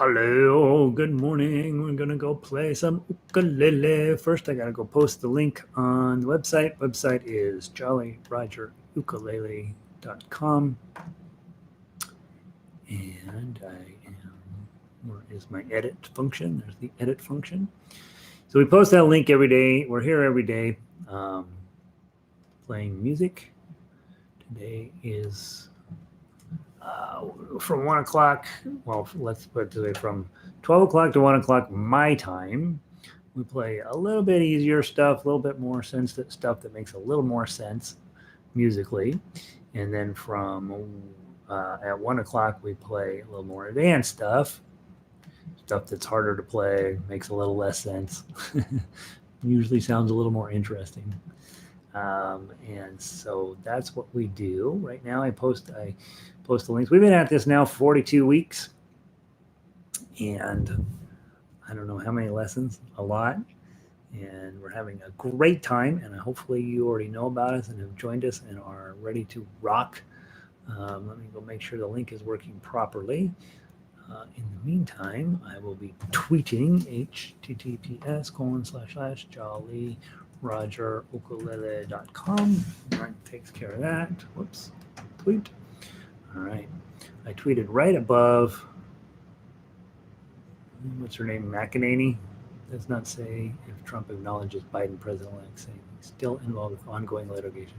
Hello, good morning. We're gonna go play some ukulele. First, I gotta go post the link on the website. Website is jollyrogerukulele.com. And where is my edit function? There's the edit function. So we post that link every day. We're here every day playing music. Today is from 1 o'clock. Well, let's put it today from 12 o'clock to 1 o'clock my time. We play a little bit easier stuff, a little bit more sensitive stuff that makes a little more sense musically. And then from at 1 o'clock, we play a little more advanced stuff that's harder to play, makes a little less sense, usually sounds a little more interesting. And so that's what we do right now. I post the links. We've been at this now 42 weeks, and I don't know how many lessons, a lot. And we're having a great time, and hopefully you already know about us and have joined us and are ready to rock. Let me go make sure the link is working properly. In the meantime, I will be tweeting https://jollyrogerukulele.com. That takes care of that. Whoops. Tweet. All right. I tweeted right above, what's her name, McEnany? Does not say if Trump acknowledges Biden president-elect, saying he's still involved with ongoing litigation.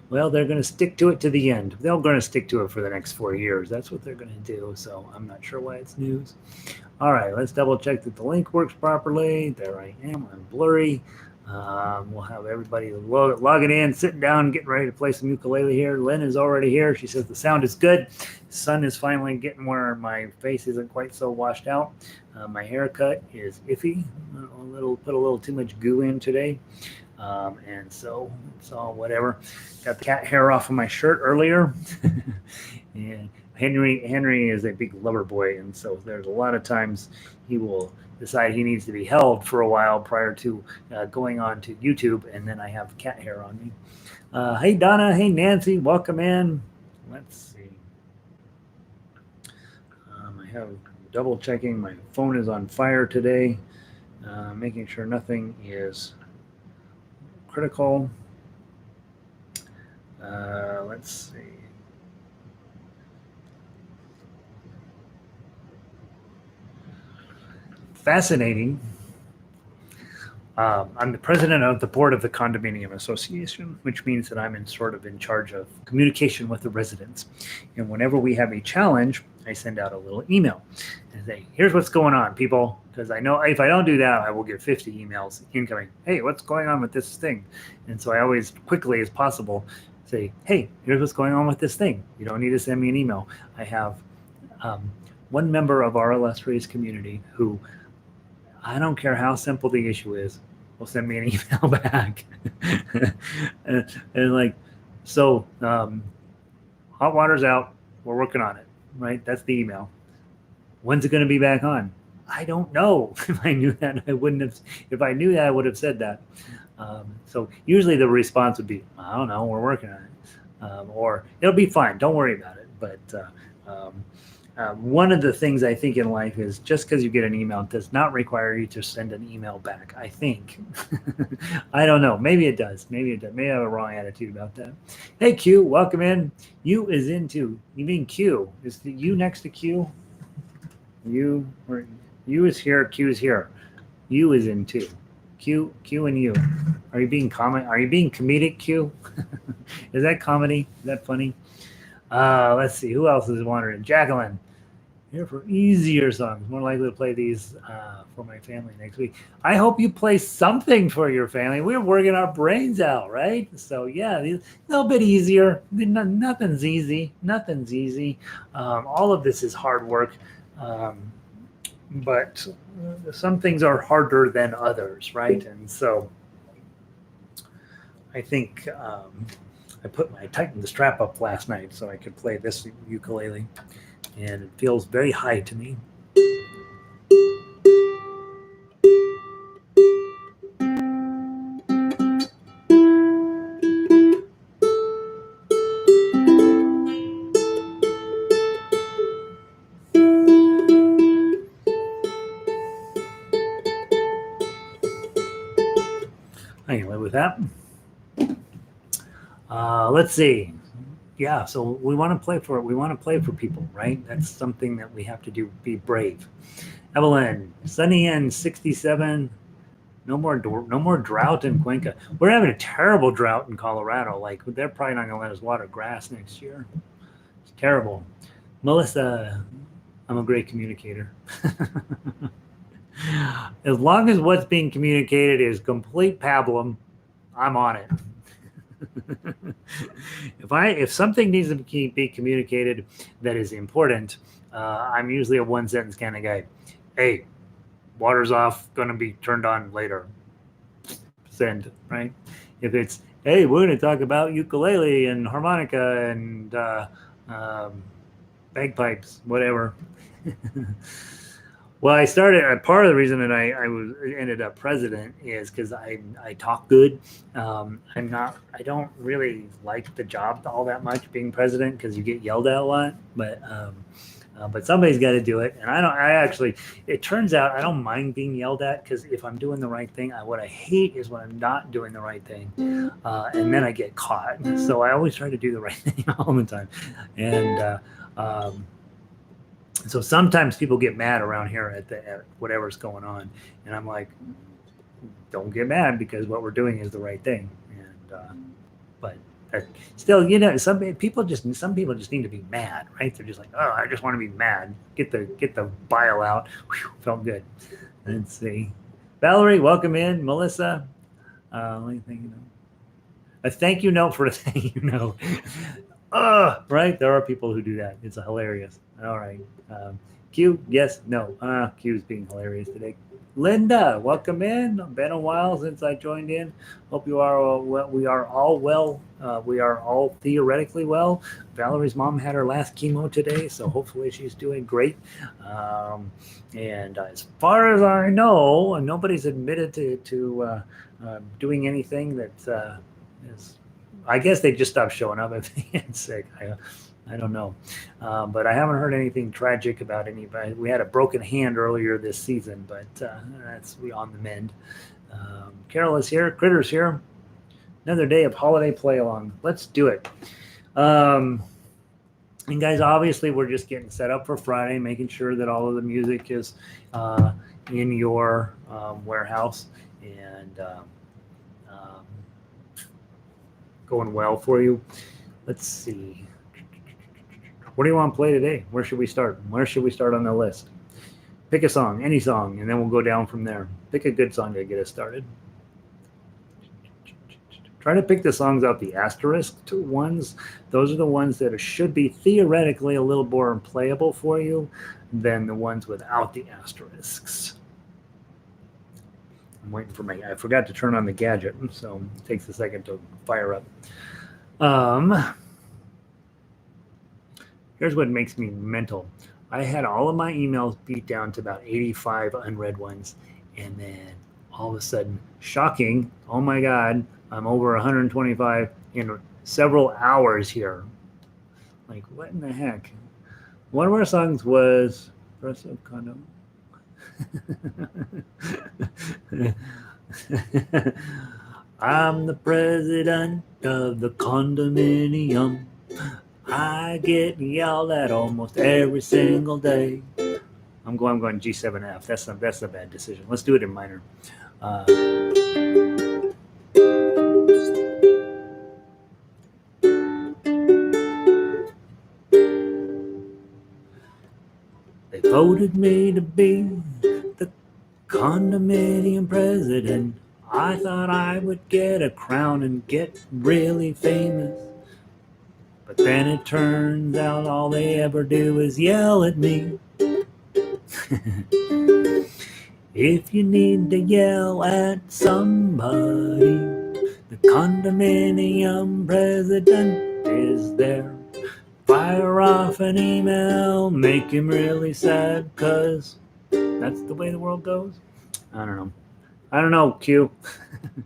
Well, they're going to stick to it to the end. They're going to stick to it for the next 4 years. That's what they're going to do. So I'm not sure why it's news. All right, let's double check that the link works properly. There I am. I'm blurry. We'll have everybody logging in, sitting down, getting ready to play some ukulele here. Lynn is already here. She says the sound is good. The sun is finally getting where my face isn't quite so washed out. My haircut is iffy. Put a little too much goo in today. And so it's all whatever. Got the cat hair off of my shirt earlier. And Henry is a big lover boy, and so there's a lot of times he will decide he needs to be held for a while prior to going on to YouTube, and then I have cat hair on me. Hey Donna, hey Nancy, welcome in. Let's see. I have double checking. My phone is on fire today, making sure nothing is critical. Let's see. Fascinating. I'm the president of the board of the condominium association, which means that I'm in charge of communication with the residents. And whenever we have a challenge, I send out a little email and say, here's what's going on, people. Because I know if I don't do that, I will get 50 emails incoming. Hey, what's going on with this thing? And so I always, quickly as possible, say, hey, here's what's going on with this thing. You don't need to send me an email. I have one member of our illustrious community who, I don't care how simple the issue is, will send me an email back. and like, so hot water's out. We're working on it, right? That's the email. When's it going to be back on? I don't know. If I knew that, I wouldn't have. If I knew that, I would have said that. So usually the response would be, I don't know, we're working on it. Or it'll be fine. Don't worry about it. But one of the things I think in life is just because you get an email does not require you to send an email back, I think. I don't know. Maybe it does. Maybe I have a wrong attitude about that. Hey, Q, welcome in. U is into. You mean Q? Is the U next to Q? U is here. Q is here. U is in two. Q and U. Are you being comedic, Q? Is that comedy? Is that funny? Let's see. Who else is wandering? Jacqueline. Here for easier songs. More likely to play these for my family next week. I hope you play something for your family. We're working our brains out, right? So yeah, a little bit easier. Nothing's easy. Nothing's easy. All of this is hard work. But some things are harder than others, right? And so I think I tightened the strap up last night so I could play this ukulele, and it feels very high to me. I can live with that. Let's see. Yeah, so we want to play for it. We want to play for people, right? That's something that we have to do. Be brave. Evelyn, sunny and 67. No more drought in Cuenca. We're having a terrible drought in Colorado. Like they're probably not going to let us water grass next year. It's terrible. Melissa, I'm a great communicator. As long as what's being communicated is complete pablum, I'm on it. If something needs to be communicated that is important, I'm usually a one sentence kind of guy. Hey, water's off, going to be turned on later. Send, right? If it's, hey, we're going to talk about ukulele and harmonica and bagpipes, whatever. Well, I started. Part of the reason that I ended up president is because I talk good. I don't really like the job all that much being president because you get yelled at a lot. But somebody's got to do it, and it turns out I don't mind being yelled at because if I'm doing the right thing, what I hate is when I'm not doing the right thing, and then I get caught. So I always try to do the right thing all the time, and so sometimes people get mad around here at whatever's going on, and I'm like, don't get mad because what we're doing is the right thing. And but still, some people just need to be mad, right? They're just like, oh, I just want to be mad. Get the bile out. Whew, felt good. Let's see, Valerie, welcome in. Melissa, let me think. A thank you note for a thank you note. Right? There are people who do that. It's hilarious. All right. Q, yes, no. Q's being hilarious today. Linda, welcome in. Been a while since I joined in. Hope you are all well. We are all well. We are all theoretically well. Valerie's mom had her last chemo today, so hopefully she's doing great. And as far as I know, nobody's admitted to doing anything that is. I guess they just stopped showing up if they get sick. I don't know. But I haven't heard anything tragic about anybody. We had a broken hand earlier this season, but we on the mend. Carol is here. Critter's here. Another day of holiday play along. Let's do it. And guys, obviously, we're just getting set up for Friday, making sure that all of the music is in your warehouse and going well for you. Let's see. What do you want to play today? Where should we start? Where should we start on the list? Pick a song, any song, and then we'll go down from there. Pick a good song to get us started. Try to pick the songs out the asterisk ones. Those are the ones that should be theoretically a little more playable for you than the ones without the asterisks. I'm waiting for I forgot to turn on the gadget, so it takes a second to fire up. Here's what makes me mental. I had all of my emails beat down to about 85 unread ones, and then all of a sudden, shocking, oh my God, I'm over 125 in several hours here. Like, what in the heck? One of our songs was Progressive Condom. I'm the president of the condominium. I get yelled at almost every single day. I'm going G7F. That's a bad decision. Let's do it in minor. They voted me to be the condominium president. I thought I would get a crown and get really famous. But then it turns out all they ever do is yell at me. If you need to yell at somebody, the condominium president is there. Fire off an email, make him really sad, cause that's the way the world goes. I don't know, Q.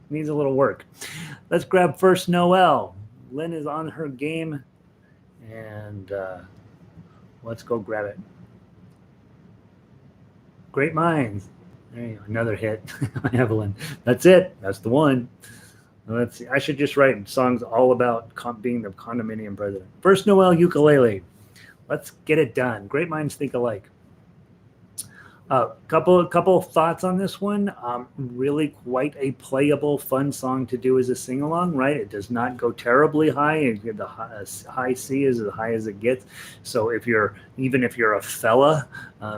Needs a little work. Let's grab first Noel. Lynn is on her game, and let's go grab it. Great minds. There you go. Another hit. Evelyn. That's it. That's the one. Let's see. I should just write songs all about being the condominium president. First Noel ukulele. Let's get it done. Great minds think alike. Couple thoughts on this one. Really quite a playable, fun song to do as a sing along. Right, it does not go terribly high. The high C is as high as it gets. So even if you're a fella,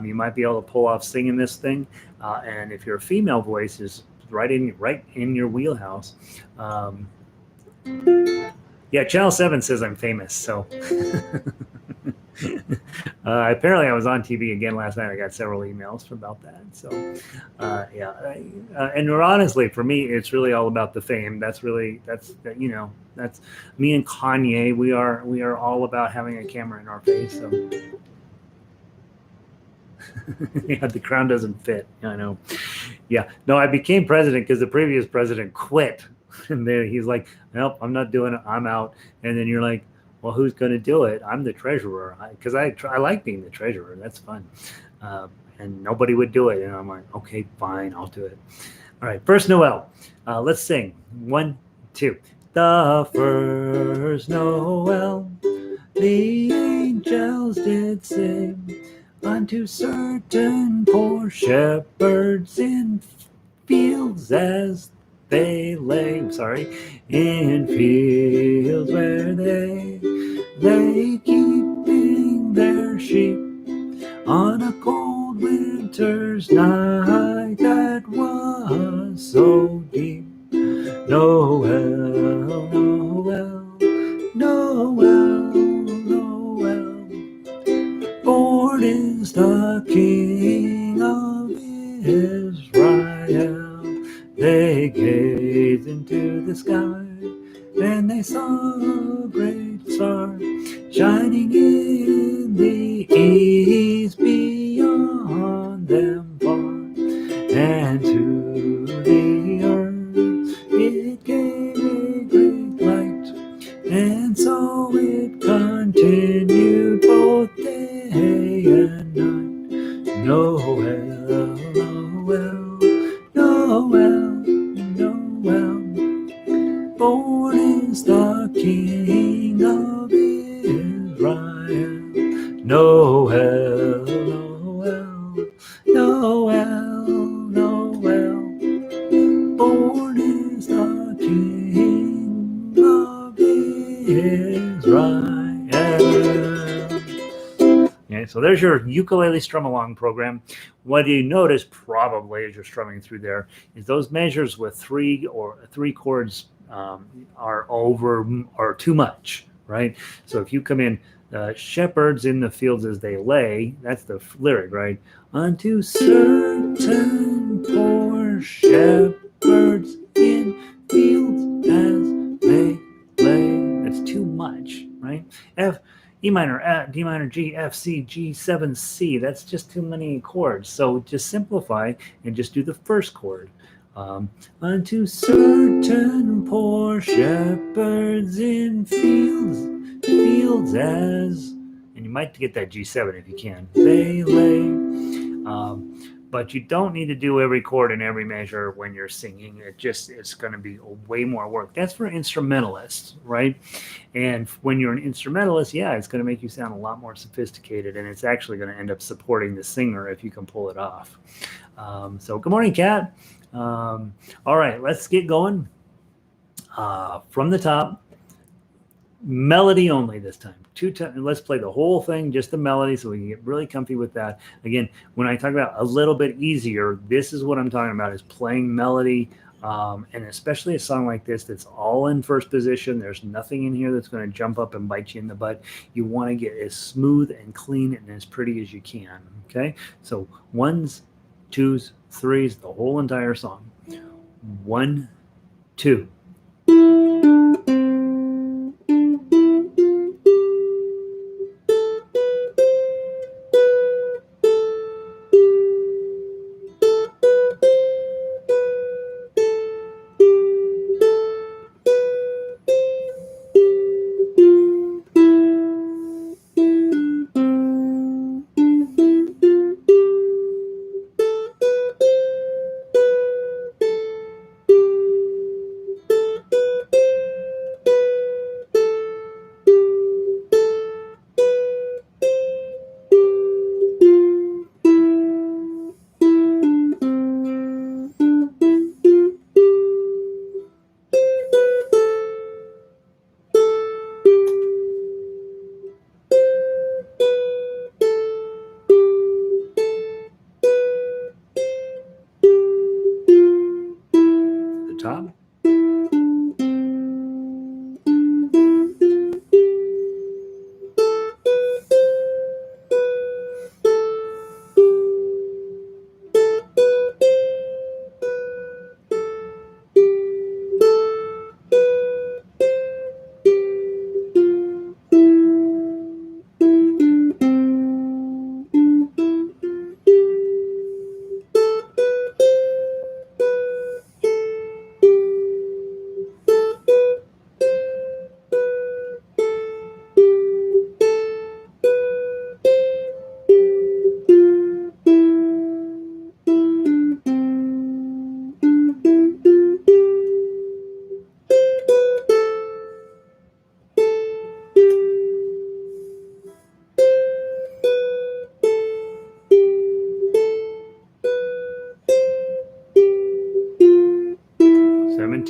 you might be able to pull off singing this thing. And if your female voice is right in your wheelhouse. Yeah, Channel 7 says I'm famous, so apparently I was on TV again last night. I got several emails about that. So and honestly, for me, it's really all about the fame. That's me and Kanye. We are all about having a camera in our face. So yeah, the crown doesn't fit. I know. Yeah, no, I became president because the previous president quit. And then he's like, nope, I'm not doing it. I'm out. And then you're like, well, who's going to do it? I'm the treasurer. Because I like being the treasurer. That's fun. And nobody would do it. And I'm like, okay, fine, I'll do it. All right, first Noel. Let's sing. 1, 2. The first Noel, the angels did sing unto certain poor shepherds in fields as they lay, in fields where they lay keeping their sheep on a cold winter's night that was so deep. Noel, Noel, Noel, Noel, born is the King of Israel. They gazed into the sky, and they saw a great star shining in the east beyond them far. And to the earth it gave a great light, and so it continued both day and night. Noel, Noel, Noel, Noel, born is the King of Israel. Noel, Noel, Noel, Noel, born is the King of Israel. Okay, so there's your ukulele strum along program. What you notice probably as you're strumming through there is those measures with three chords are over or too much, right? So if you come in, shepherds in the fields as they lay, that's the lyric, right? Unto certain poor shepherds in fields as they lay. That's too much, right? E minor, D minor, G, F, C, G7, C. That's just too many chords. So just simplify and just do the first chord. Unto certain poor shepherds in fields as, and you might get that G7 if you can, they lay. But you don't need to do every chord and every measure when you're singing. It's going to be way more work. That's for instrumentalists, right? And when you're an instrumentalist, yeah, it's going to make you sound a lot more sophisticated, and it's actually going to end up supporting the singer if you can pull it off. So good morning, Kat. All right, let's get going. From the top. Melody only this time. Let's play the whole thing, just the melody, so we can get really comfy with that. Again, when I talk about a little bit easier, this is what I'm talking about, is playing melody, and especially a song like this that's all in first position. There's nothing in here that's going to jump up and bite you in the butt. You want to get as smooth and clean and as pretty as you can, okay? So 1s, 2s, 3s, the whole entire song. 1, 2.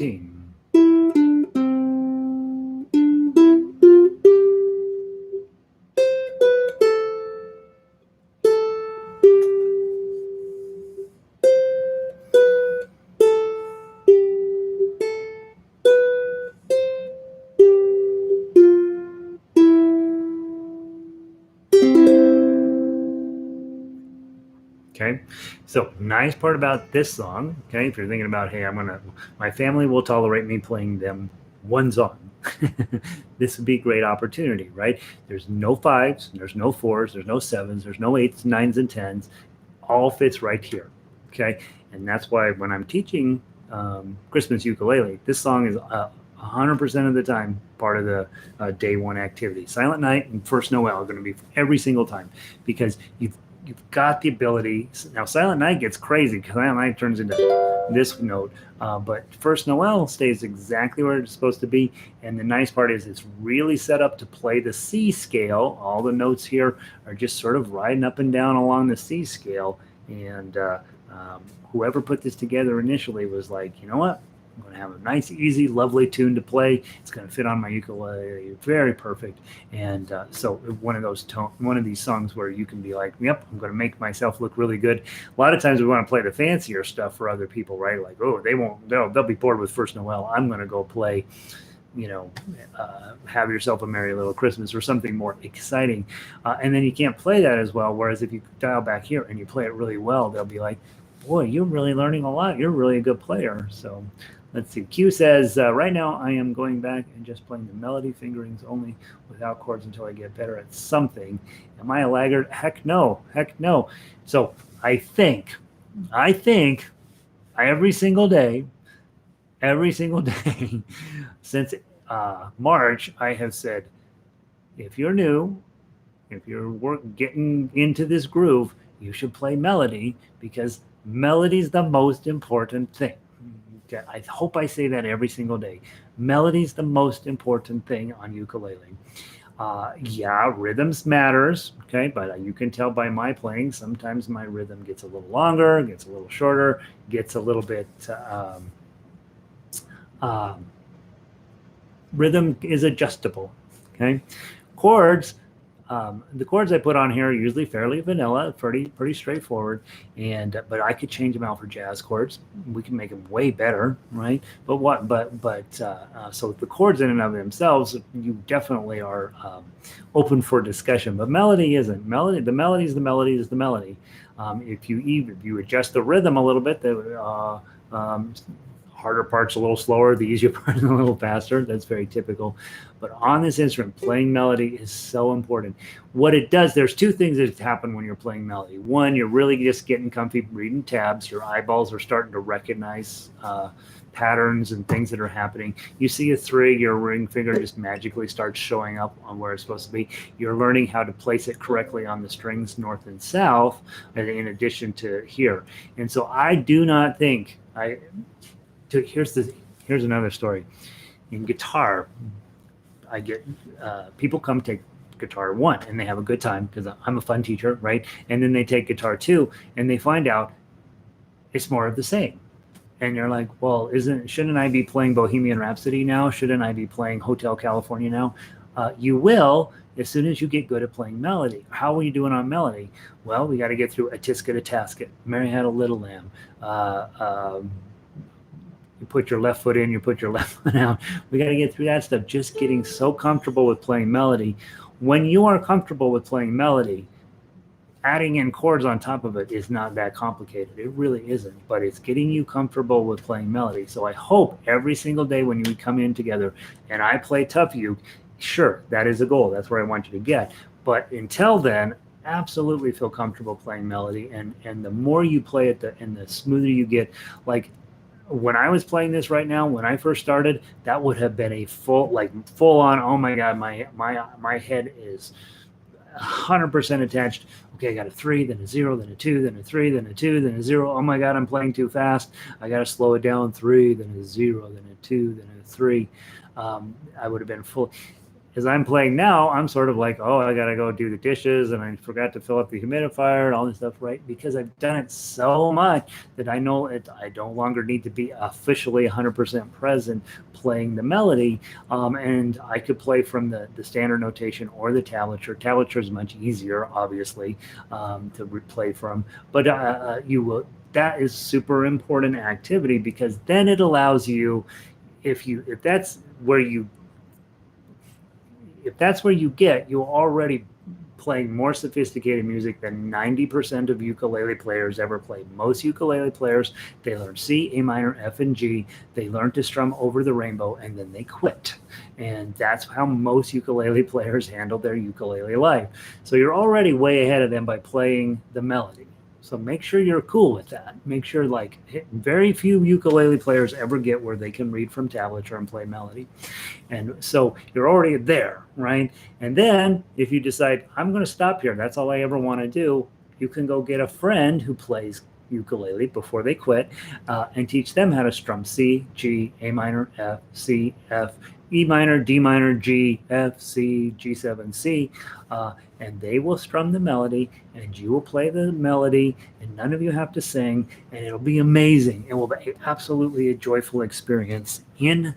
routine. Okay, so nice part about this song, okay, if you're thinking about, hey, my family will tolerate me playing them one song. This would be a great opportunity, right? There's no fives, there's no fours, there's no sevens, there's no eights, nines, and tens. All fits right here, okay? And that's why when I'm teaching Christmas ukulele, this song is 100% of the time part of the day one activity. Silent Night and First Noel are going to be every single time, because you've got the ability. Now, Silent Night gets crazy because Silent Night turns into this note, but First Noel stays exactly where it's supposed to be. And the nice part is it's really set up to play the C scale. All the notes here are just sort of riding up and down along the C scale. And whoever put this together initially was like, you know what? I'm going to have a nice, easy, lovely tune to play. It's going to fit on my ukulele, very perfect. And so one of these songs where you can be like, yep, I'm going to make myself look really good. A lot of times we want to play the fancier stuff for other people, right? Like, oh, they'll be bored with First Noel. I'm going to go play, Have Yourself a Merry Little Christmas or something more exciting. And then you can't play that as well. Whereas if you dial back here and you play it really well, they'll be like, boy, you're really learning a lot. You're really a good player. So let's see. Q says, right now I am going back and just playing the melody fingerings only without chords until I get better at something. Am I a laggard? Heck no. So I think every single day since March, I have said, if you're new, if you're getting into this groove, you should play melody, because melody is the most important thing. Okay, I hope I say that every single day. Melody is the most important thing on ukulele. Yeah, rhythms matters, okay, but you can tell by my playing, sometimes my rhythm gets a little longer, gets a little shorter, gets a little bit, rhythm is adjustable, okay? Chords, the chords I put on here are usually fairly vanilla, pretty straightforward, but I could change them out for jazz chords. We can make them way better, right? So the chords in and of themselves, you definitely are open for discussion. But melody isn't. The melody is the melody. If you adjust the rhythm a little bit, harder part's a little slower, the easier part is a little faster. That's very typical. But on this instrument, playing melody is so important. What it does, there's two things that happen when you're playing melody. One, you're really just getting comfy reading tabs. Your eyeballs are starting to recognize patterns and things that are happening. You see a 3, your ring finger just magically starts showing up on where it's supposed to be. You're learning how to place it correctly on the strings north and south, in addition to here. And so I do not think here's another story. In guitar, I get people come take guitar 1 and they have a good time because I'm a fun teacher, right? And then they take guitar 2 and they find out it's more of the same. And you're like, well, shouldn't I be playing Bohemian Rhapsody now? Shouldn't I be playing Hotel California now? You will, as soon as you get good at playing melody. How are you doing on melody? Well, we got to get through A Tisket, a Tasket, Mary Had a Little Lamb, you put your left foot in, you put your left foot out. We got to get through that stuff. Just getting so comfortable with playing melody. When you are comfortable with playing melody, adding in chords on top of it is not that complicated. It really isn't, but it's getting you comfortable with playing melody. So I hope every single day when we come in together and I play Tough Uke, sure, that is a goal. That's where I want you to get. But until then, absolutely feel comfortable playing melody. And the more you play it, and the smoother you get. Like, when I was playing this right now, when I first started, that would have been a full on, oh my God, my head is 100% attached. Okay, I got a 3, then a 0, then a 2, then a 3, then a 2, then a 0. Oh my God, I'm playing too fast. I got to slow it down. 3, then a 0, then a 2, then a 3. I would have been full. as I'm playing now, I'm sort of like, oh, I got to go do the dishes and I forgot to fill up the humidifier and all this stuff, right? Because I've done it so much that I know I no longer need to be officially 100% present playing the melody. And I could play from the standard notation or the tablature. Tablature is much easier, obviously, to play from. But you will. That is super important activity because then it allows you, if that's where you get, you're already playing more sophisticated music than 90% of ukulele players ever play. Most ukulele players, they learn C, A minor, F, and G. They learn to strum over the rainbow, and then they quit. And that's how most ukulele players handle their ukulele life. So you're already way ahead of them by playing the melody. So make sure you're cool with that. Make sure, like, very few ukulele players ever get where they can read from tablature and play melody. And so you're already there, right? And then if you decide, I'm going to stop here, that's all I ever want to do, you can go get a friend who plays ukulele before they quit and teach them how to strum C, G, A minor, F, C, F, E minor, D minor, G, F, C, G7, C. And they will strum the melody and you will play the melody and none of you have to sing and it'll be amazing. It will be absolutely a joyful experience in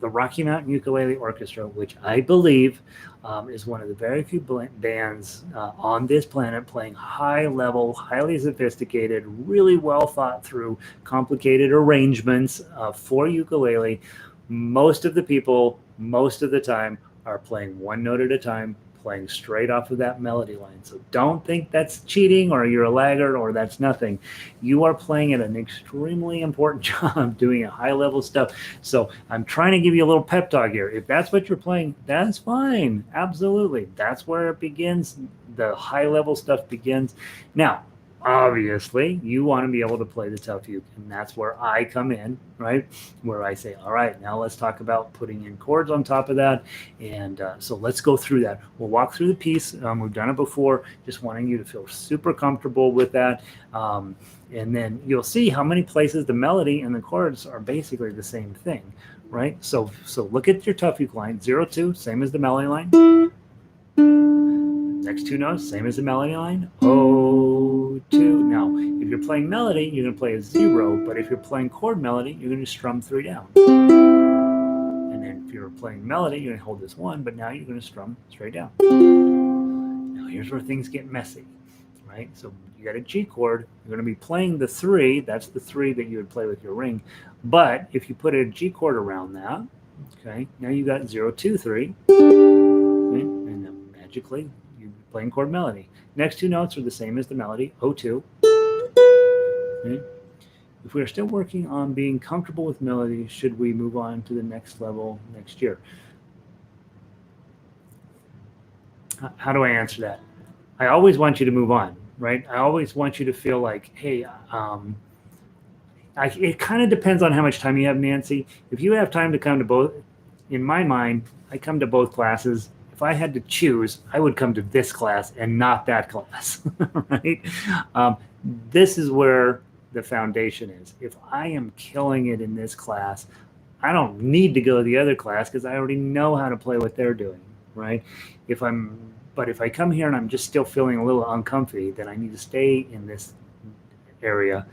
the Rocky Mountain Ukulele Orchestra, which I believe is one of the very few bands on this planet playing high level, highly sophisticated, really well thought through, complicated arrangements for ukulele. Most of the people, most of the time, are playing one note at a time, playing straight off of that melody line. So don't think that's cheating or you're a laggard or that's nothing. You are playing at an extremely important job doing a high level stuff. So I'm trying to give you a little pep talk here. If that's what you're playing, that's fine. Absolutely. That's where it begins. The high level stuff begins. Now, obviously, you want to be able to play the tough uke, and that's where I come in, right? Where I say, all right, now let's talk about putting in chords on top of that. And so let's go through that. We'll walk through the piece. We've done it before, just wanting you to feel super comfortable with that. And then you'll see how many places the melody and the chords are basically the same thing, right? So look at your tough uke line, 0-2, same as the melody line. Next two notes, same as the melody line, O2. Now, if you're playing melody, you're going to play a 0, but if you're playing chord melody, you're going to strum 3 down. And then if you're playing melody, you're going to hold this 1, but now you're going to strum straight down. Now, here's where things get messy, right? So you got a G chord, you're going to be playing the 3, that's the 3 that you would play with your ring. But if you put a G chord around that, okay, now you got 0-2-3, okay, and then magically, playing chord melody. Next two notes are the same as the melody, O2. Okay. If we are still working on being comfortable with melody, should we move on to the next level next year? How do I answer that? I always want you to move on, right? I always want you to feel like, hey, it kind of depends on how much time you have, Nancy. If you have time to come to both, in my mind, I come to both classes. If I had to choose, I would come to this class and not that class, right? This is where the foundation is. If I am killing it in this class, I don't need to go to the other class because I already know how to play what they're doing, right? But if I come here and I'm just still feeling a little uncomfy, then I need to stay in this area.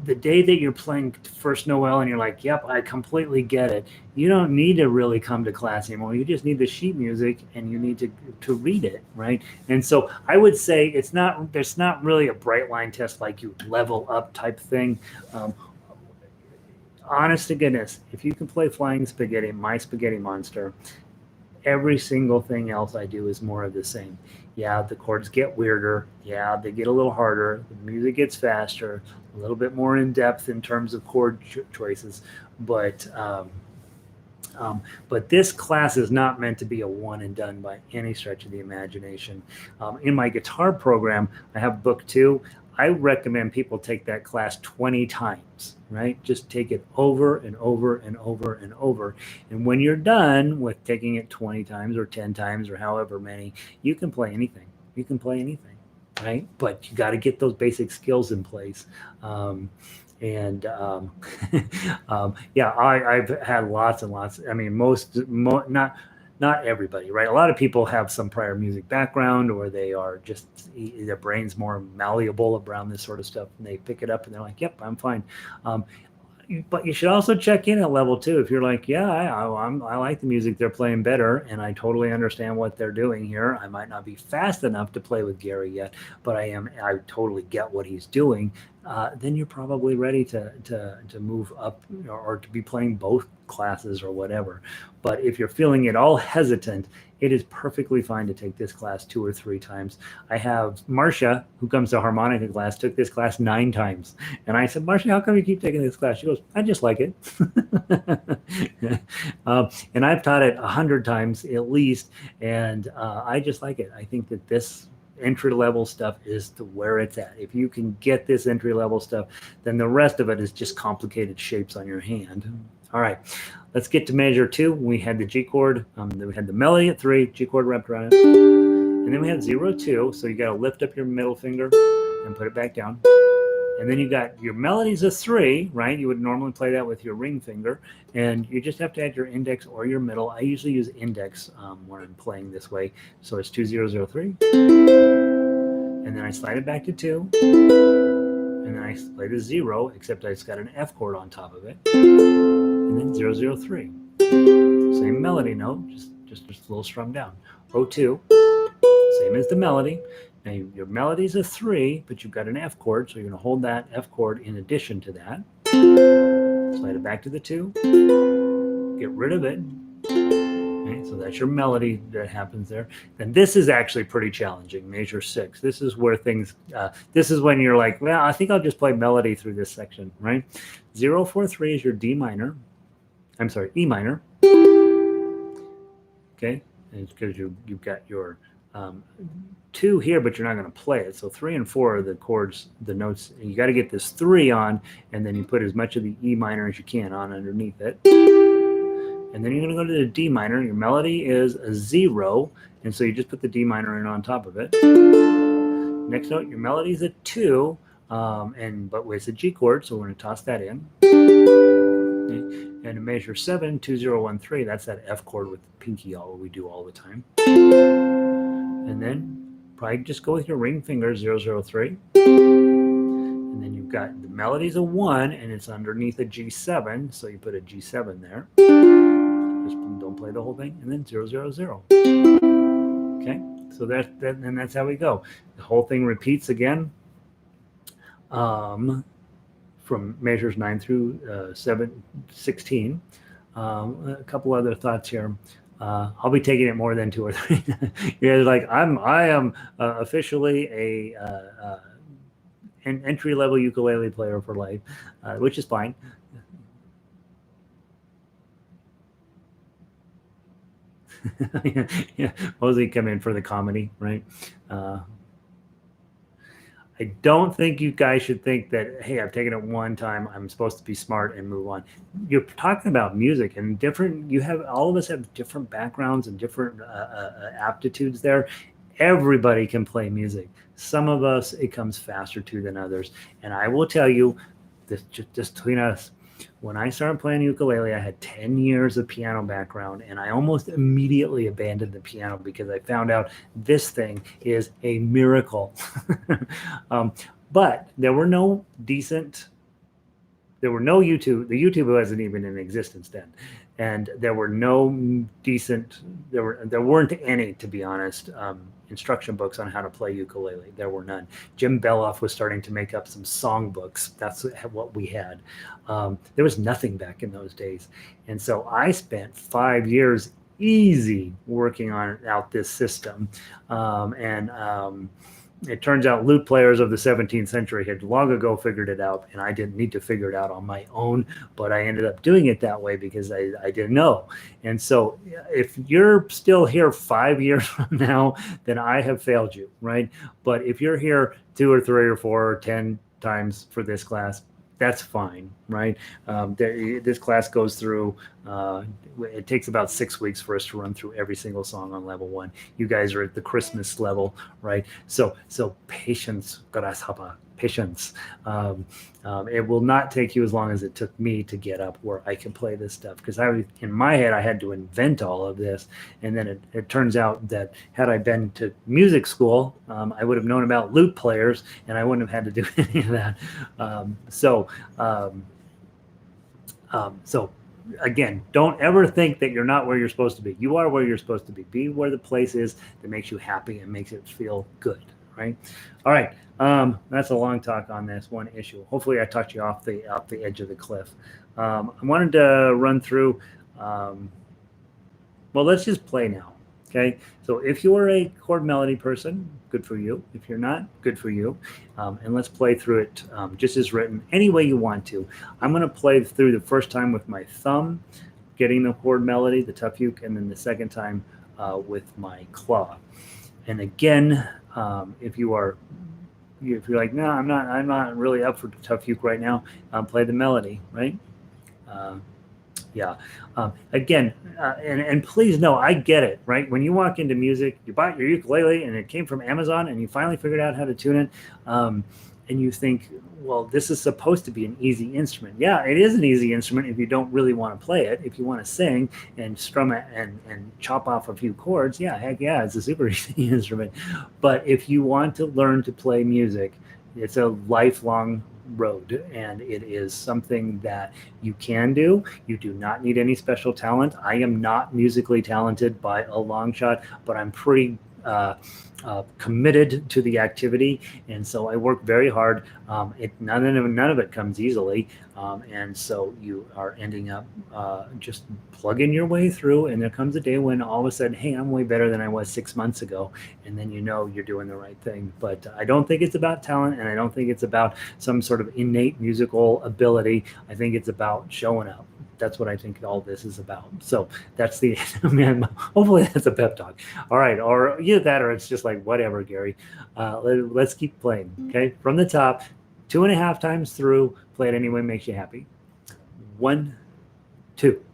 The day that you're playing First Noel and you're like, yep, I completely get it. You don't need to really come to class anymore. You just need the sheet music and you need to read it, right? And so I would say there's not really a bright line test like you level up type thing. Honest to goodness, if you can play Flying Spaghetti, My Spaghetti Monster, every single thing else I do is more of the same. Yeah, the chords get weirder. Yeah, they get a little harder. The music gets faster, a little bit more in depth in terms of chord choices. But this class is not meant to be a one and done by any stretch of the imagination. In my guitar program, I have book 2. I recommend people take that class 20 times, right? Just take it over and over and over and over. And when you're done with taking it 20 times or 10 times or however many, you can play anything. You can play anything, right? But you got to get those basic skills in place. And yeah, I've had lots and lots. I mean, not everybody, right? A lot of people have some prior music background, or they are just their brain's more malleable around this sort of stuff, and they pick it up and they're like, "Yep, I'm fine." Um, but you should also check in at level two if you're like, yeah, I like the music they're playing better, and I totally understand what they're doing here. I might not be fast enough to play with Gary yet, but I totally get what he's doing. Then you're probably ready to move up, or to be playing both classes or whatever. But if you're feeling at all hesitant, it is perfectly fine to take this class 2 or 3 times. I have Marcia, who comes to harmonica class, took this class 9 times. And I said, Marcia, how come you keep taking this class? She goes, I just like it. And I've taught it 100 times at least, and I just like it. I think that this entry level stuff is where it's at. If you can get this entry level stuff, then the rest of it is just complicated shapes on your hand. All right, let's get to measure 2. We had the G chord, then we had the melody at 3, G chord wrapped around it, and then we had 0, 2. So you got to lift up your middle finger and put it back down. And then you got your melodies of 3, right? You would normally play that with your ring finger, and you just have to add your index or your middle. I usually use index when I'm playing this way. So it's 2, 0, 0, 3. And then I slide it back to 2. And then I play the 0, except it's got an F chord on top of it. And then 0, 0, 3. Same melody note, just a little strummed down. Row 2, same as the melody. Now your melody's a 3, but you've got an F chord, so you're going to hold that F chord in addition to that. Slide it back to the 2. Get rid of it. Okay, so that's your melody that happens there. Then this is actually pretty challenging, measure 6. This is where things, this is when you're like, well, I think I'll just play melody through this section, right? 0, 4, 3 is your D minor. I'm sorry, E minor. Okay, and it's because you've got your 2 here, but you're not going to play it. So 3 and 4 are the chords, the notes. You got to get this 3 on, and then you put as much of the E minor as you can on underneath it. And then you're going to go to the D minor. Your melody is a 0, and so you just put the D minor in on top of it. Next note, your melody is a 2, but it's a G chord, so we're going to toss that in. Okay. And in measure 7, 2, 0, 1, 3, that's that F chord with the pinky, we do all the time. And then probably just go with your ring finger, 0, 0, 3. And then you've got the melody's a 1, and it's underneath a G7, so you put a G7 there. Just don't play the whole thing, and then 0, 0, 0. Okay, so that's how we go. The whole thing repeats again from measures 9 through 16. A couple other thoughts here. I'll be taking it more than 2 or 3. You're like, I am officially an entry-level ukulele player for life, which is fine. Yeah, mostly come in for the comedy, right? I don't think you guys should think that, hey, I've taken it 1 time, I'm supposed to be smart and move on. You're talking about music, and all of us have different backgrounds and different aptitudes there. Everybody can play music. Some of us, it comes faster to than others. And I will tell you, this just between us, when I started playing ukulele, I had 10 years of piano background, and I almost immediately abandoned the piano because I found out this thing is a miracle. But there were no YouTube. The YouTube wasn't even in existence then. And there were no decent, there weren't any, to be honest, instruction books on how to play ukulele. There were none. Jim Beloff was starting to make up some song books. That's what we had. There was nothing back in those days. And so I spent 5 years easy working out this system. It turns out lute players of the 17th century had long ago figured it out, and I didn't need to figure it out on my own, but I ended up doing it that way because I didn't know. And so if you're still here 5 years from now, then I have failed you, right? But if you're here 2 or 3 or 4 or 10 times for this class, that's fine, right? This class goes through, it takes about 6 weeks for us to run through every single song on level 1. You guys are at the Christmas level, right? So patience, grasshopper, patience. It will not take you as long as it took me to get up where I can play this stuff, because in my head I had to invent all of this, and then it turns out that had I been to music school, I would have known about lute players, and I wouldn't have had to do any of that. So again, don't ever think that you're not where you're supposed to be. You are where you're supposed to be. Be where the place is that makes you happy and makes it feel good, right? All right. That's a long talk on this one issue. Hopefully I talked you off the edge of the cliff. I wanted to run through, well, let's just play now. Okay, so if you're a chord melody person, good for you. If you're not, good for you. And let's play through it just as written, any way you want to. I'm going to play through the first time with my thumb, getting the chord melody, the tough uke, and then the second time with my claw. And again, if you're like, no, I'm not really up for the tough uke right now, play the melody, right? Yeah. Again, and please know, I get it, right? When you walk into music, you buy your ukulele and it came from Amazon and you finally figured out how to tune it. And you think, well, this is supposed to be an easy instrument. Yeah, it is an easy instrument if you don't really want to play it. If you want to sing and strum it and chop off a few chords, yeah, heck yeah, it's a super easy instrument. But if you want to learn to play music, it's a lifelong road, and it is something that you can do. You do not need any special talent. I am not musically talented by a long shot, but I'm pretty committed to the activity, and so I work very hard. None of it comes easily, and so you are ending up just plugging your way through, and there comes a day when all of a sudden, hey, I'm way better than I was 6 months ago, and then you know you're doing the right thing. But I don't think it's about talent, and I don't think it's about some sort of innate musical ability. I think it's about showing up. That's what I think all this is about. So that's the man. Hopefully that's a pep talk. All right, or either that, or it's just like whatever, Gary. Let's keep playing. Okay, from the top, 2.5 times through. Play it anyway makes you happy. 1, 2.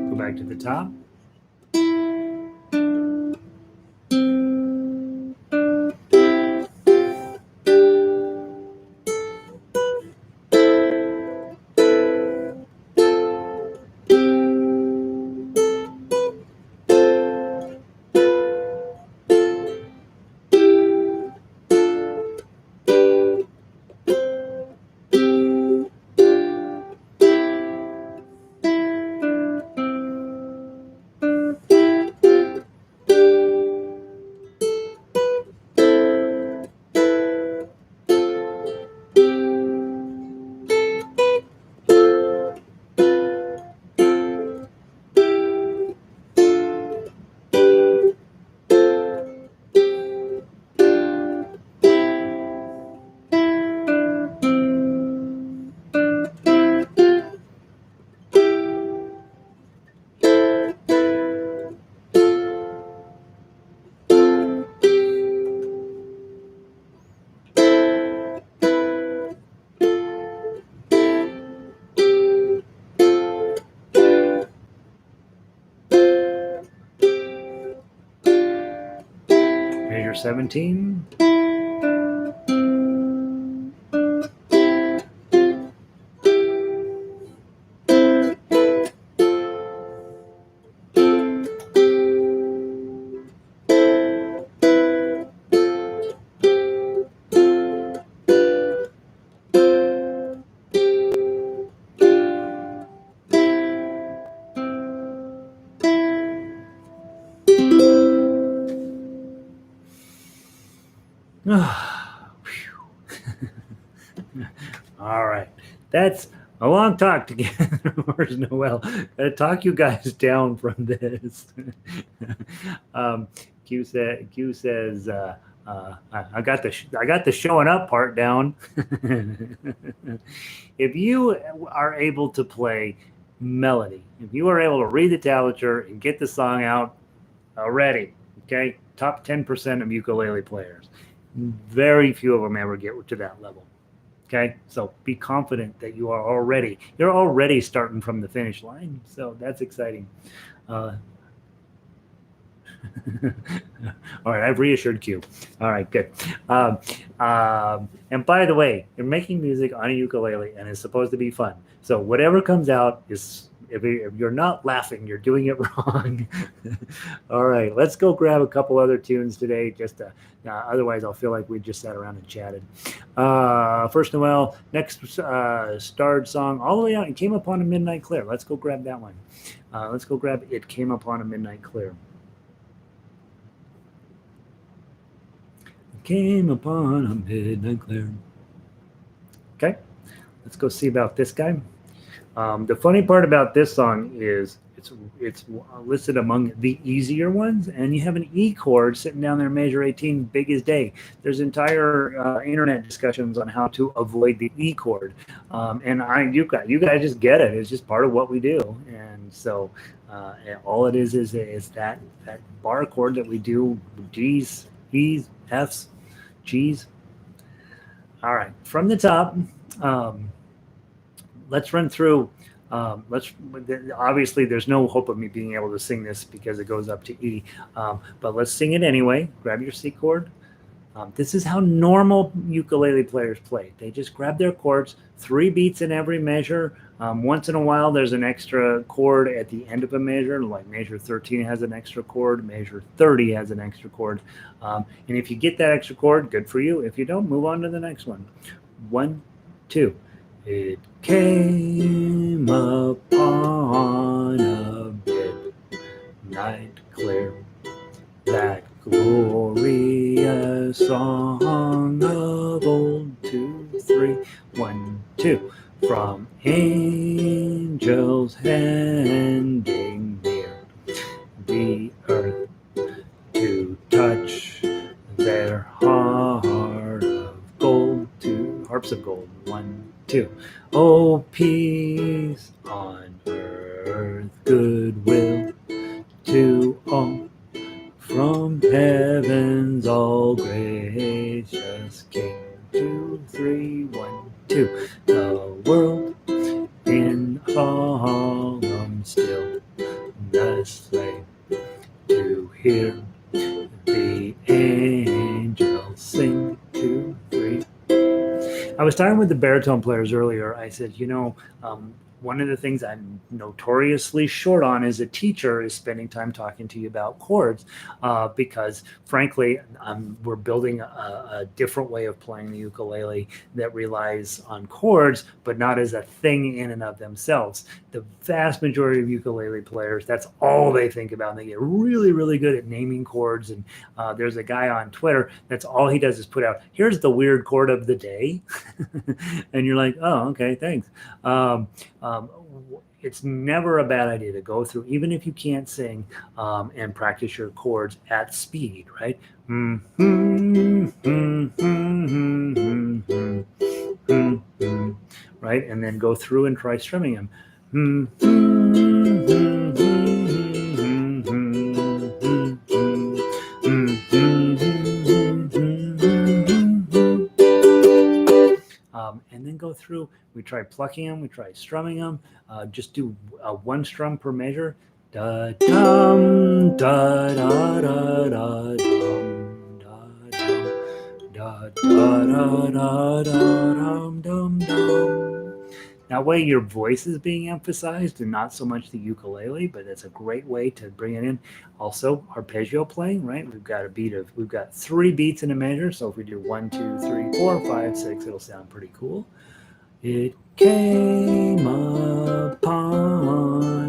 Go back to the top. Here's your 17. All right. That's a long talk together. Where's Noel? Gotta talk you guys down from this. um, Q says, I got the showing up part down. If you are able to play melody, if you are able to read the tablature and get the song out already, okay, top 10% of ukulele players. Very few of them ever get to that level. Okay, so be confident that you're already starting from the finish line. So that's exciting. Uh, all right, I've reassured Q. All right, good. And by the way, you're making music on a ukulele and it's supposed to be fun. So whatever comes out is, if you're not laughing, you're doing it wrong. All right, let's go grab a couple other tunes today. Otherwise, I'll feel like we just sat around and chatted. First Noel, next starred song all the way out. It Came Upon a Midnight Clear. Let's go grab that one. Let's go grab It Came Upon a Midnight Clear. Came upon a midnight clear. Okay, let's go see about this guy. The funny part about this song is it's listed among the easier ones, and you have an E chord sitting down there, measure 18, big as day. There's entire internet discussions on how to avoid the E chord, and you guys just get it. It's just part of what we do, and so and all it is that bar chord that we do: G's, E's, F's, G's. All right, from the top. Let's run through. Obviously, there's no hope of me being able to sing this because it goes up to E, but let's sing it anyway. Grab your C chord. This is how normal ukulele players play. They just grab their chords, 3 beats in every measure. Once in a while, there's an extra chord at the end of a measure, like measure 13 has an extra chord, measure 30 has an extra chord. And if you get that extra chord, good for you. If you don't, move on to the next one. 1, 2. It came upon a midnight clear, that glorious song of old. 2, 3, 1, 2. From angels handing near the earth to touch their heart of gold. 2 harps of gold. 1, 2. Oh, peace on earth, goodwill to all, from heaven's all gracious King. 2, 3, 1, 2. The world in solemn still, the slave to hear the angels sing. 2, 3. I was talking with the baritone players earlier. I said, one of the things I'm notoriously short on as a teacher is spending time talking to you about chords, because frankly, we're building a different way of playing the ukulele that relies on chords, but not as a thing in and of themselves. The vast majority of ukulele players, that's all they think about. And they get really, really good at naming chords. And there's a guy on Twitter, that's all he does is put out, here's the weird chord of the day. And you're like, oh, okay, thanks. It's never a bad idea to go through, even if you can't sing, and practice your chords at speed, right? Right? And then go through and try strumming them. And then go through. We try plucking them. We try strumming them. Just do 1 strum per measure. Da dum da da da da dum da da da da da da dum dum dum. That way your voice is being emphasized and not so much the ukulele, but it's a great way to bring it in. Also, arpeggio playing, right? We've got 3 beats in a measure. So if we do 1, 2, 3, 4, 5, 6, it'll sound pretty cool. It came upon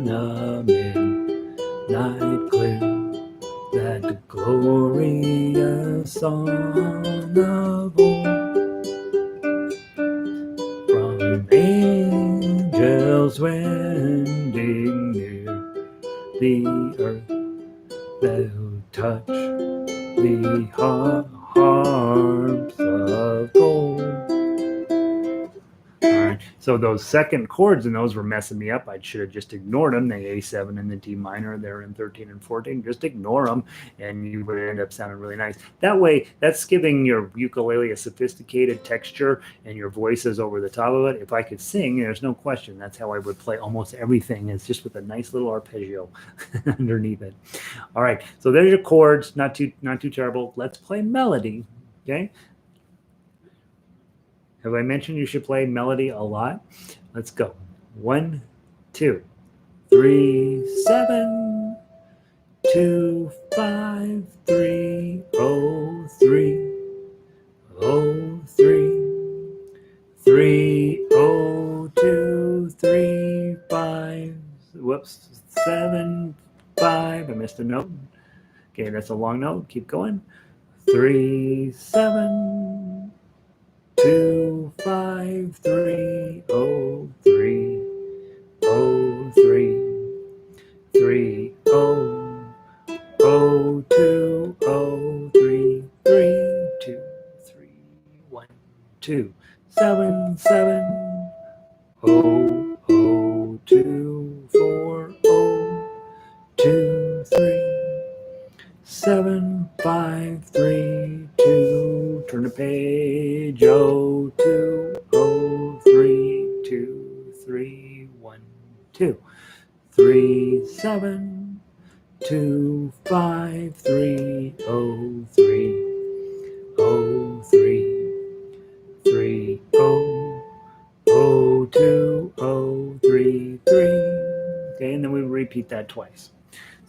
a midnight clear, that the glorious song of old, from angels wending near the earth, they'll touch the harps of gold. All right, so those second chords and those were messing me up. I should have just ignored them. The A7 and the D minor, they're in 13 and 14. Just ignore them, and you would end up sounding really nice. That way, that's giving your ukulele a sophisticated texture, and your voice is over the top of it. If I could sing, there's no question. That's how I would play almost everything. It's just with a nice little arpeggio underneath it. All right, so there's your chords. Not too terrible. Let's play melody. Okay. Have I mentioned you should play melody a lot? Let's go. 1, 2, 3, 7, 2, 5, 3, 0, 3, 0, 3, 3, 0, 2, 3, 5, whoops, 7, 5. I missed a note. Okay, that's a long note. Keep going. 3, 7, 2, 5, 3, 0, 3, 0, 3, 3, 0, 0, 2, 0, 3, 3, 2, 3, 1, 2, 7, 7, 0, 0, 2, 4, 0, 2, 3, 7, 5, 3, 2, turn the page, 0, 2, 0, 3, 2, 3, 1, 2, 3, 7, 2, 5, 3, 0, 3, 0, 3, 3, 0, 0, 2, 0, 3, 3. Okay, and then we repeat that twice.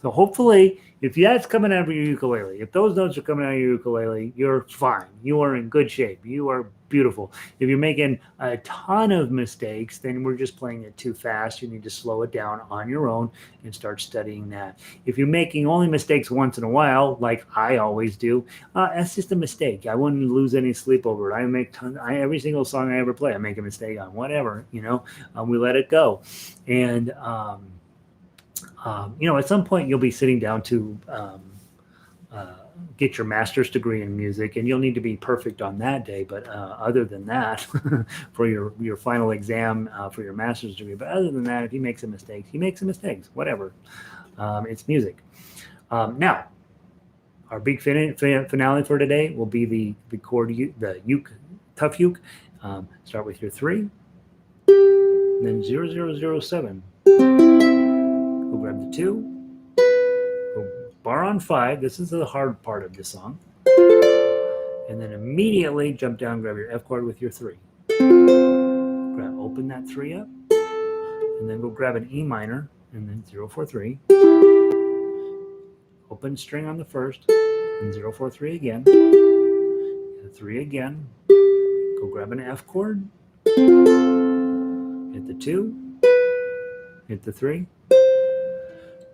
So hopefully, if that's coming out of your ukulele, if those notes are coming out of your ukulele, you're fine. You are in good shape. You are beautiful. If you're making a ton of mistakes, then we're just playing it too fast. You need to slow it down on your own and start studying that. If you're making only mistakes once in a while, like I always do, that's just a mistake. I wouldn't lose any sleep over it. Every single song I ever play, I make a mistake on whatever, we let it go. And, at some point you'll be sitting down to get your master's degree in music, and you'll need to be perfect on that day. But other than that, for your final exam for your master's degree, but other than that, if he makes a mistake, he makes a mistake. Whatever. It's music. Now, our big finale for today will be the chord, the uke, tough uke. Start with your 3, and then 0, 0, 0, 7. Go grab the 2, go bar on 5. This is the hard part of the song. And then immediately jump down, grab your F chord with your 3. Open that 3 up, and then go grab an E minor, and then 0, 4, 3. Open string on the first, and 0, 4, 3 again. The 3 again. Go grab an F chord. Hit the 2. Hit the 3.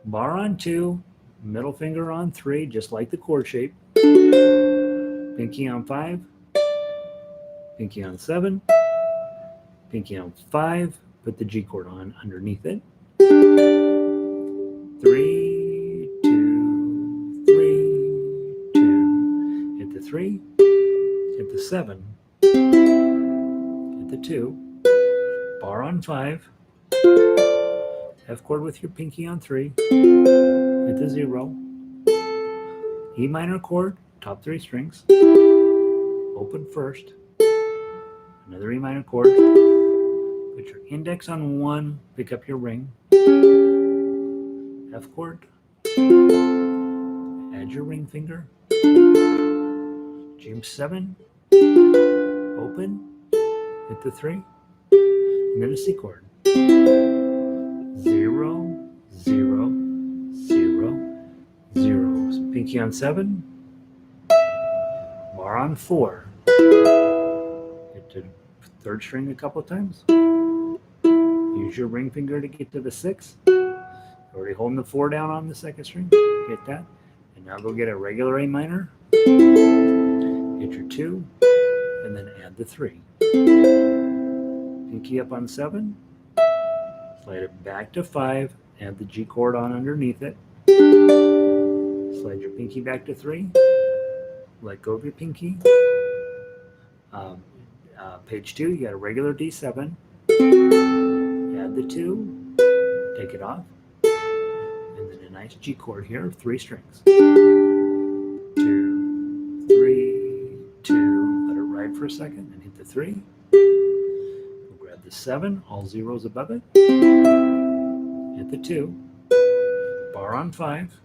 Bar on 2, middle finger on 3, just like the chord shape. Pinky on 5, pinky on 7, pinky on 5, put the G chord on underneath it. 3, 2, 3, 2. Hit the 3, hit the 7, hit the 2, bar on 5, F chord with your pinky on 3, hit the 0, E minor chord, top 3 strings, open first, another E minor chord, put your index on 1, pick up your ring, F chord, add your ring finger, G7, open, hit the 3, and then a C chord. 0, 0, 0, 0. So pinky on 7, bar on 4. Hit the 3rd string a couple of times. Use your ring finger to get to the 6. Already holding the 4 down on the 2nd string. Hit that. And And now go get a regular A minor, hit your 2, and then add the 3. Pinky up on 7, slide it back to 5, add the G chord on underneath it, slide your pinky back to 3, let go of your pinky. Page 2, you got a regular D7, add the 2, take it off, and then a nice G chord here, 3 strings. 2, 3, 2, let it ride for a second, and hit the 3. We'll grab the 7, all zeros above it, hit the 2, bar on 5,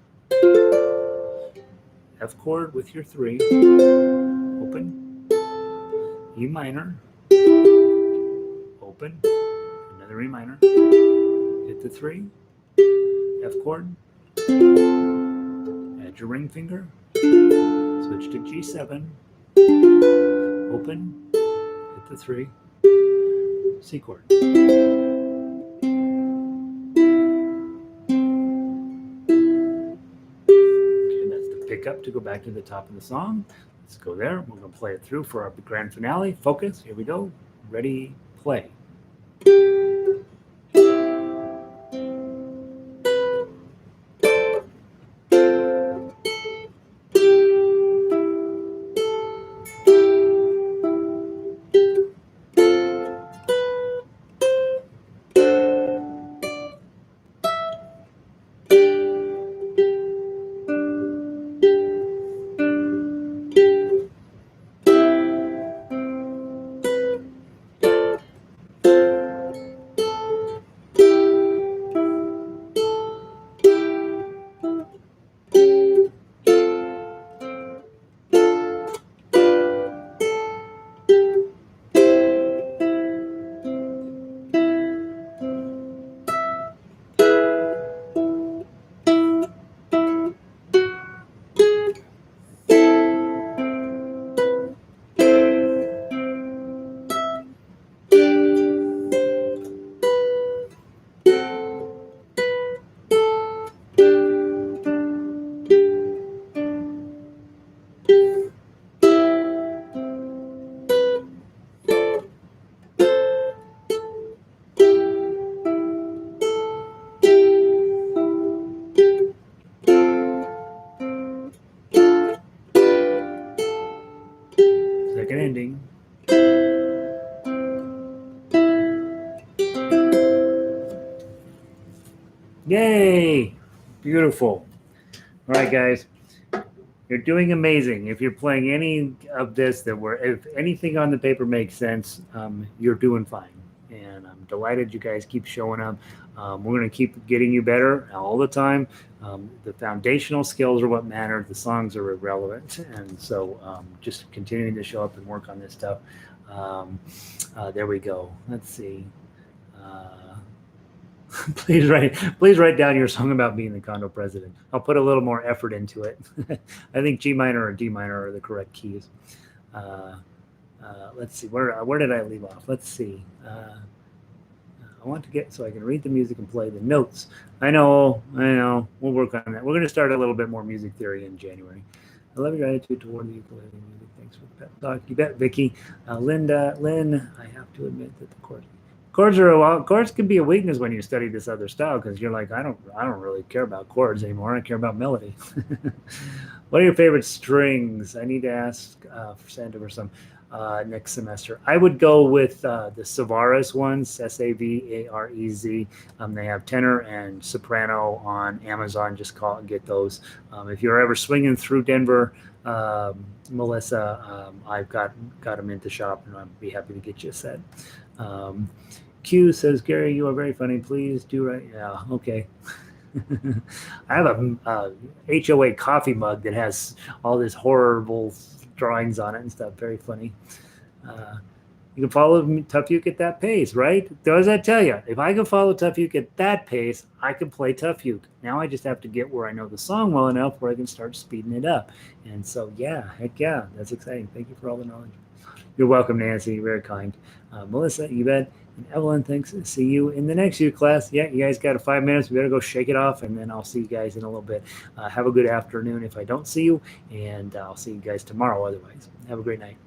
F chord with your 3, open, E minor, open, another E minor, hit the 3, F chord, add your ring finger, switch to G7, open, hit the 3, C chord. Okay, that's the pickup to go back to the top of the song. Let's go there. We're going to play it through for our grand finale. Focus. Here we go. Ready, play. Second ending. Yay! Beautiful. All right, guys. You're doing amazing. If you're playing any of this, if anything on the paper makes sense, you're doing fine. And I'm delighted you guys keep showing up. We're going to keep getting you better all the time. The foundational skills are what matter. The songs are irrelevant. And so just continuing to show up and work on this stuff. There we go. Let's see. Please write down your song about being the condo president. I'll put a little more effort into it. I think G minor or D minor are the correct keys. Let's see, where did I leave off? Let's see. I want to get so I can read the music and play the notes. I know. We'll work on that. We're going to start a little bit more music theory in January. I love your attitude toward the ukulele music. Thanks for the pep talk. You bet, Vicky. Lynn, I have to admit that the chords can be a weakness when you study this other style, because you're like, I don't really care about chords anymore. I care about melody. What are your favorite strings? I need to ask for Santa for some next semester. I would go with the Savarez ones, Savarez. They have tenor and soprano on Amazon. Just get those. If you're ever swinging through Denver, Melissa, I've got them in the shop, and I'd be happy to get you a set. Q says, Gary, you are very funny. Please do right. Yeah, okay. I have a HOA coffee mug that has all this horrible drawings on it and stuff. Very funny. You can follow Tough Uke at that pace, right? Does that tell you? If I can follow Tough Uke at that pace, I can play Tough Uke. Now I just have to get where I know the song well enough where I can start speeding it up. And so, yeah, heck yeah, that's exciting. Thank you for all the knowledge. You're welcome, Nancy. You're very kind. Melissa, you bet. And Evelyn, thanks. See you in the next U class. Yeah, you guys got 5 minutes. We better go shake it off, and then I'll see you guys in a little bit. Have a good afternoon if I don't see you, and I'll see you guys tomorrow otherwise. Have a great night.